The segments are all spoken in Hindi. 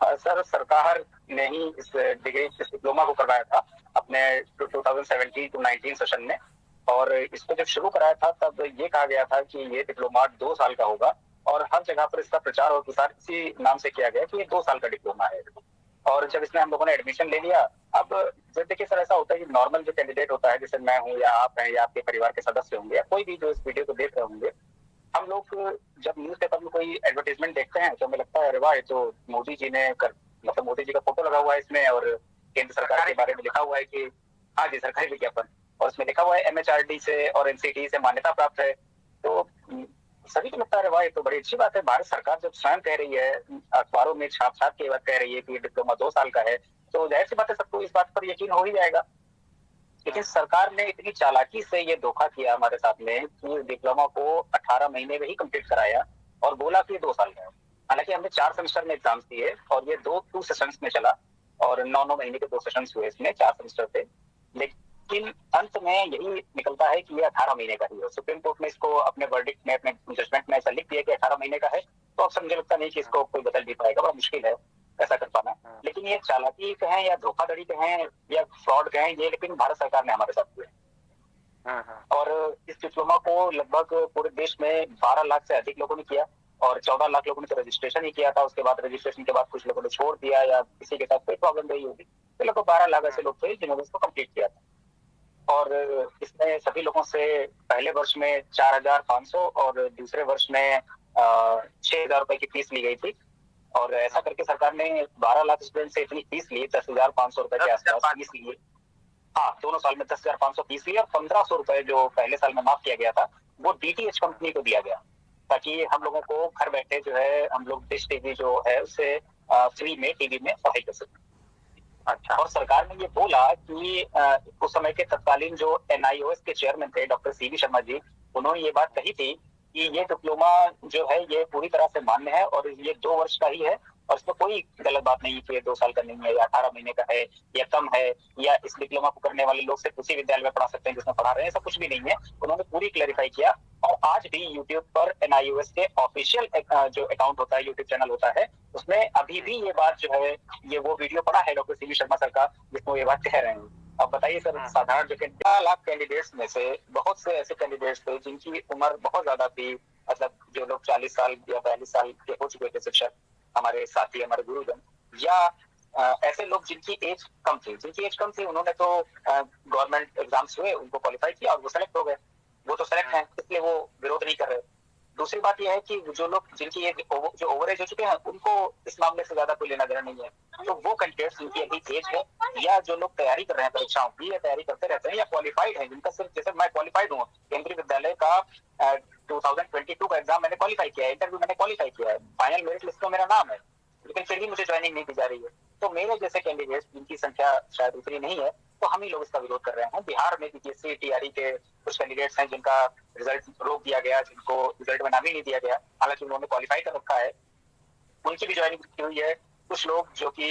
सर सरकार ने ही इस डिप्लोमा को करवाया था अपने 2017 टू 19 सेशन में। और इसको जब शुरू कराया था तब ये कहा गया था कि ये डिप्लोमा 2 साल का होगा और हर जगह पर इसका प्रचार और प्रसार इसी नाम से किया गया कि ये 2 साल का डिप्लोमा है। और जब इसमें हम लोगों ने एडमिशन ले लिया, अब जब देखिए सर ऐसा होता है कि नॉर्मल जो कैंडिडेट होता है, जैसे मैं हूँ या आप हैं या आपके परिवार के सदस्य होंगे या कोई भी जो इस वीडियो को देख रहे होंगे, हम लोग जब न्यूज़पेपर में कोई एडवर्टाइजमेंट देखते हैं तो हमें लगता है अरे वाह, ये तो मोदी जी ने मतलब मोदी जी का फोटो लगा हुआ है इसमें और केंद्र सरकार के बारे में लिखा हुआ है कि हाँ जी सरकारी विज्ञापन, और उसमें लिखा हुआ है एमएचआरडी से और एनसीटी से मान्यता प्राप्त है। तो सभी को लगता है अरे वाह, ये तो बड़ी अच्छी बात है। भारत सरकार जब स्वयं कह रही है, अखबारों में छाप छाप के बात कह रही है कि ये डिप्लोमा 2 साल का है, तो जाहिर सी बात है सबको इस बात पर यकीन हो ही जाएगा। लेकिन सरकार ने इतनी चालाकी से ये धोखा किया हमारे साथ में कि डिप्लोमा को 18 महीने में ही कंप्लीट कराया और बोला कि 2 साल का है। हालांकि हमने 4 सेमेस्टर में एग्जाम्स दिए और ये 2 सेशंस में चला और 9 महीने के 2 सेशंस हुए इसमें 4 सेमेस्टर थे। लेकिन अंत में यही निकलता है कि ये 18 महीने का ही है। सुप्रीम कोर्ट ने इसको अपने वर्डिक्ट में, अपने जजमेंट में ऐसा लिख दिया कि 18 महीने का है, तो अब मुझे लगता नहीं कि इसको कोई बदल भी पाएगा, बड़ा मुश्किल है ऐसा कर पाना। लेकिन ये चालाकी कहें या धोखाधड़ी कहें या फ्रॉड कहें, ये लेकिन भारत सरकार ने हमारे साथ किया। और इस डिप्लोमा को लगभग पूरे देश में 12 लाख से अधिक लोगों ने किया और 14 लाख लोगों ने तो रजिस्ट्रेशन ही किया था। उसके बाद रजिस्ट्रेशन के बाद कुछ लोगों ने छोड़ दिया या किसी के साथ कोई प्रॉब्लम रही होगी, तो लगभग 12 लाख ऐसे लोग थे जिन्होंने इसको कंप्लीट किया था। और इसमें सभी लोगों से पहले वर्ष में 4,500 और दूसरे वर्ष में 6,000 रुपए की फीस ली गई थी। और ऐसा करके सरकार ने 12 लाख स्टूडेंट से इतनी फीस ली, 10,500 रुपए के आसपास फीस ली। हाँ, दोनों साल में 10,500 फीस ली और 1,500 रुपए जो पहले साल में माफ किया गया था वो डीटीएच कंपनी को दिया गया, ताकि हम लोगों को घर बैठे जो है हम लोग डिश टीवी जो है उससे फ्री में टीवी में पढ़ाई कर सकते। अच्छा। और सरकार ने ये बोला कि उस समय के तत्कालीन जो एनआईओएस के चेयरमैन थे डॉक्टर सीवी शर्मा जी, उन्होंने ये बात कही थी कि ये डिप्लोमा जो है ये पूरी तरह से मान्य है और ये 2 वर्ष का ही है और इसमें कोई गलत बात नहीं है कि ये 2 साल का नहीं है या 18 महीने का है या कम है या इस डिप्लोमा को करने वाले लोग सिर्फ उसी विद्यालय में पढ़ा सकते हैं जिसमें पढ़ा रहे हैं, ऐसा कुछ भी नहीं है। उन्होंने पूरी क्लैरिफाई किया और आज भी यूट्यूब पर एनआईओएस के ऑफिशियल जो अकाउंट होता है, यूट्यूब चैनल होता है, उसमें अभी भी ये बात जो है ये वो वीडियो पड़ा है डॉक्टर सीवी शर्मा सर का जिसमें ये बात कह रहे हैं। अब बताइए सर, साधारण जो 4 लाख कैंडिडेट्स में से बहुत से ऐसे कैंडिडेट्स थे जिनकी उम्र बहुत ज्यादा थी, मतलब जो लोग 40 साल या 42 साल के हो चुके थे शिक्षक, हमारे साथी, हमारे गुरुजन, या ऐसे लोग जिनकी एज कम थी, उन्होंने तो गवर्नमेंट एग्जाम्स हुए, उनको क्वालिफाई किया और वो सेलेक्ट हो गए, वो तो सेलेक्ट हैं, इसलिए वो विरोध नहीं कर रहे। दूसरी बात यह है कि जो लोग जिनकी एज जो ओवर एज हो चुके हैं उनको इस मामले से ज्यादा कोई लेना देना नहीं है। तो वो कैंडिडेट्स जिनकी अभी एज है या जो लोग तैयारी कर रहे हैं परीक्षाओं की या तैयारी करते रहते हैं या क्वालिफाइड है, जिनका सिर्फ, जैसे मैं क्वालिफाइड हूँ, केंद्रीय विद्यालय का 2022 का एग्जाम मैंने क्वालिफाई किया है, इंटरव्यू मैंने क्वालिफाई किया है, फाइनल मेरिट लिस्ट में मेरा नाम है, लेकिन फिर भी मुझे ज्वाइनिंग नहीं दी जा रही है। तो मेरे जैसे कैंडिडेट्स जिनकी संख्या शायद उतनी नहीं है, तो हम ही लोग इसका विरोध कर रहे हैं। बिहार में बीपीएससी टीआरई के कुछ कैंडिडेट्स हैं जिनका रिजल्ट रोक दिया गया, जिनको रिजल्ट में नाम ही नहीं दिया गया, हालांकि उन्होंने क्वालिफाई कर रखा है, उनकी भी ज्वाइनिंग की हुई है। कुछ लोग जो कि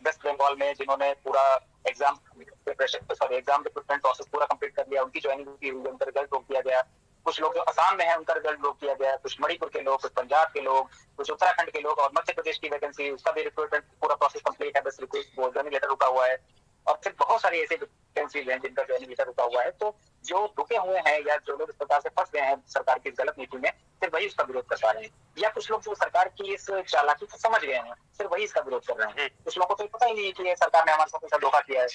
वेस्ट बंगाल में जिन्होंने पूरा एग्जाम रिक्रूटमेंट प्रोसेस पूरा कंप्लीट कर लिया, उनकी ज्वाइनिंग की हुई, उनका रिजल्ट रोक दिया गया। कुछ लोग जो असम में है उनका रिजल्ट रोक दिया गया, कुछ मणिपुर के लोग, कुछ पंजाब के लोग, कुछ उत्तराखंड के लोग, और मध्य प्रदेश की वैकेंसी उसका भी रिक्रूटमेंट पूरा प्रोसेस कंप्लीट है, बस ज्वाइनिंग लेटर रुका हुआ है। और फिर बहुत सारी ऐसी वैकेंसीज हैं जिनका ज्वाइनिंग लेटर रुका हुआ है। तो जो रुके हुए हैं या जो लोग इस प्रकार से फंस गए हैं सरकार की गलत नीति में, सिर्फ वही इसका विरोध कर पा रहे हैं, या कुछ लोग जो सरकार की इस चालाकी को समझ गए हैं सिर्फ वही इसका विरोध कर रहे हैं। कुछ लोगों को तो पता ही नहीं है कि सरकार ने हमारे साथ ऐसा धोखा किया है।